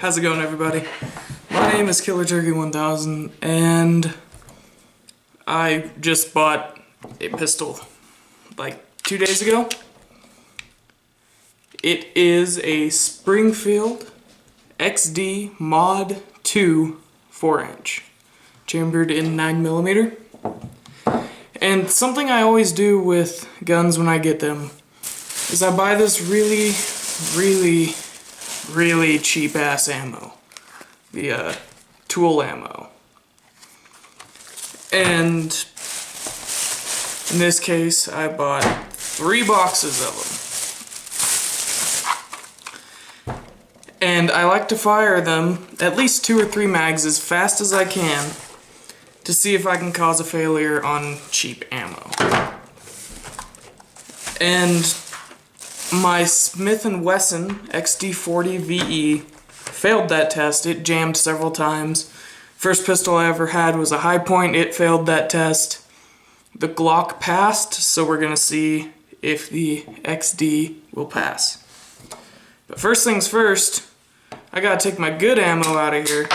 How's it going, everybody? My name is Killer Turkey 1000, and I just bought a pistol like 2 days ago. It is a Springfield XD Mod 2 4-inch, chambered in 9mm. And something I always do with guns when I get them is I buy this really cheap ass ammo, the tool ammo. And in this case, I bought 3 boxes of them. And I like to fire them, at least 2 or 3 mags, as fast as I can to see if I can cause a failure on cheap ammo. And my Smith & Wesson XD40 VE failed that test. It jammed several times. First pistol I ever had was a High Point. It failed that test. The Glock passed, so we're gonna see if the XD will pass. But first things first, I gotta take my good ammo out of here,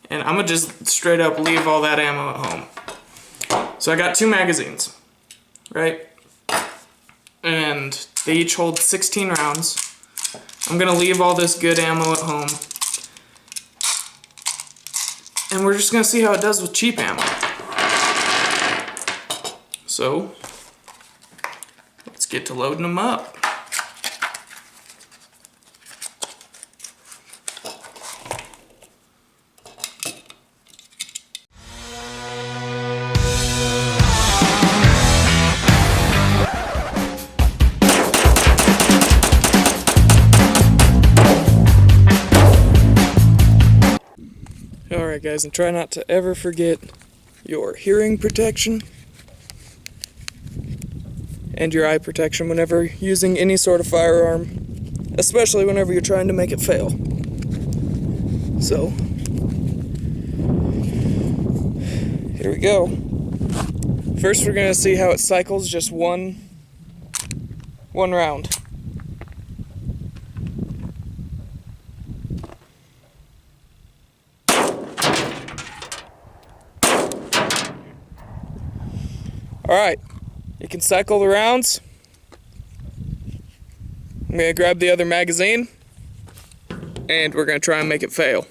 and I'm gonna just straight up leave all that ammo at home. So I got 2 magazines, right? And they each hold 16 rounds. I'm gonna leave all this good ammo at home. And we're just gonna see how it does with cheap ammo. So, let's get to loading them up. Alright guys, and try not to ever forget your hearing protection and your eye protection whenever using any sort of firearm, especially whenever you're trying to make it fail. So, here we go. First we're going to see how it cycles just one round. Alright, you can cycle the rounds. I'm going to grab the other magazine, and we're going to try and make it fail.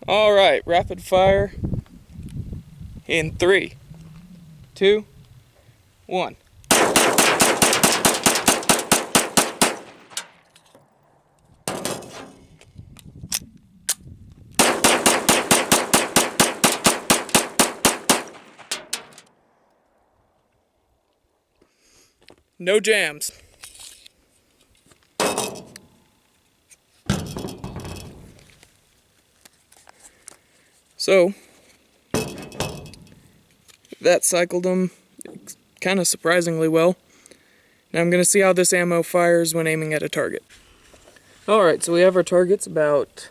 Alright, rapid fire in 3, 2, 1. No jams. So, that cycled them kind of surprisingly well. Now I'm going to see how this ammo fires when aiming at a target. Alright, so we have our targets about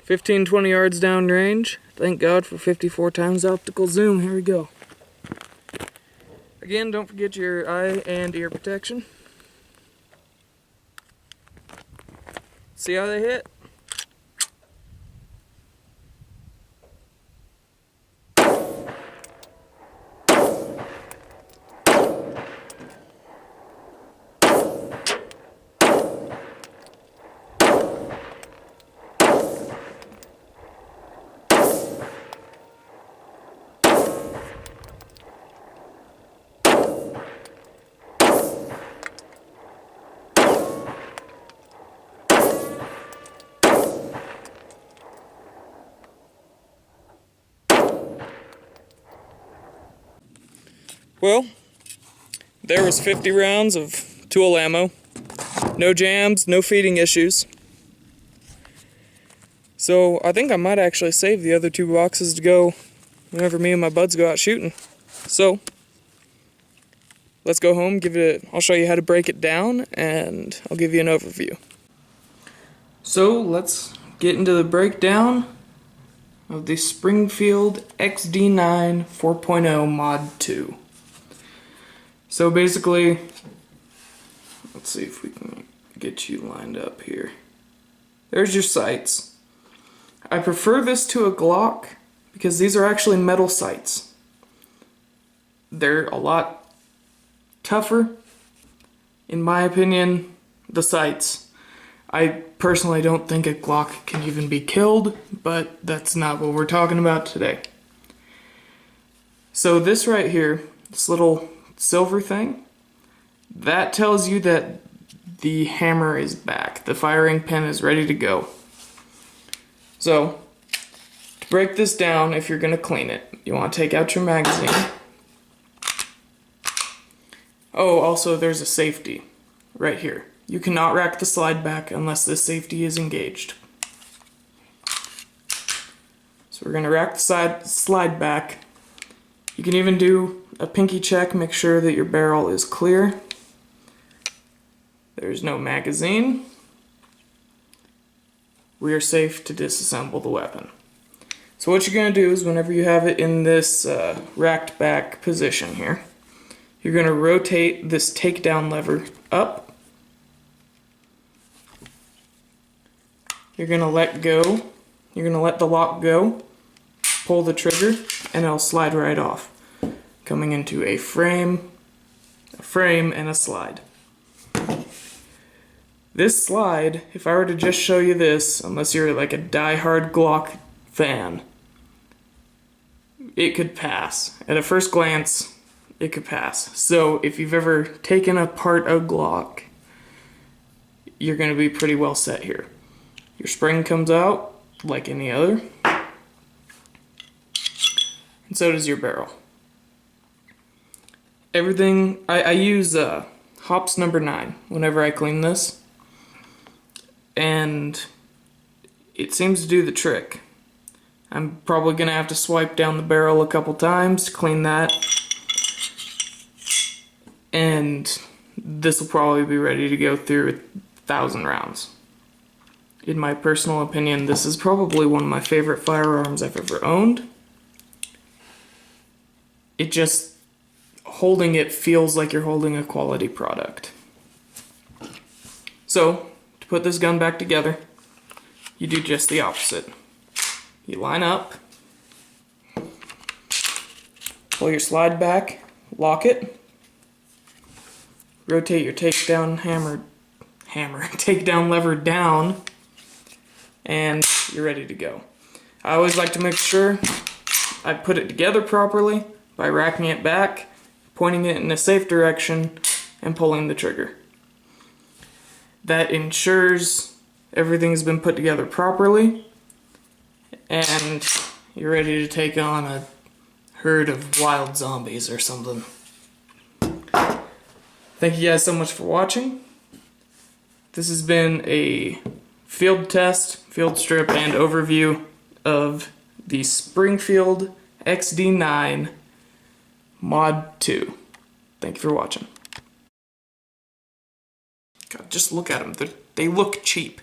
15-20 yards downrange. Thank God for 54 times optical zoom. Here we go. Again, don't forget your eye and ear protection. See how they hit? Well, there was 50 rounds of tool ammo. No jams, no feeding issues. So I think I might actually save the other 2 boxes to go whenever me and my buds go out shooting. So, let's go home, I'll show you how to break it down, and I'll give you an overview. So, let's get into the breakdown of the Springfield XD-9 4.0 Mod 2. So basically, let's see if we can get you lined up here. there's your sights. I prefer this to a Glock because these are actually metal sights. They're a lot tougher, in my opinion, the sights. I personally don't think a Glock can even be killed, but that's not what we're talking about today. So this right here, this little silver thing, that tells you that the hammer is back. The firing pin is ready to go. So, to break this down, if you're going to clean it, you want to take out your magazine. Oh, also there's a safety right here. You cannot rack the slide back unless this safety is engaged. So we're going to rack the slide back. You can even do a pinky check, make sure that your barrel is clear. There's no magazine. We are safe to disassemble the weapon. So what you're going to do is whenever you have it in this racked back position here, you're going to rotate this takedown lever up. You're going to let go. You're going to let the lock go. Pull the trigger and it'll slide right off. Coming into a frame, and a slide. This slide, if I were to just show you this, unless you're like a die-hard Glock fan, it could pass. At a first glance, it could pass. So if you've ever taken apart a Glock, you're going to be pretty well set here. Your spring comes out like any other, and so does your barrel. Everything, I use Hops number 9 whenever I clean this, and it seems to do the trick. I'm probably going to have to swipe down the barrel a couple times to clean that, and this will probably be ready to go through 1,000 rounds. In my personal opinion, this is probably one of my favorite firearms I've ever owned. It just, holding it feels like you're holding a quality product. So, to put this gun back together, you do just the opposite. You line up, pull your slide back, lock it, rotate your takedown takedown lever down, and you're ready to go. I always like to make sure I put it together properly by racking it back, pointing it in a safe direction, and pulling the trigger. That ensures everything's been put together properly, and you're ready to take on a herd of wild zombies or something. Thank you guys so much for watching. This has been a field test, field strip, and overview of the Springfield XD-9 Mod 2. Thank you for watching. God, just look at them. They look cheap.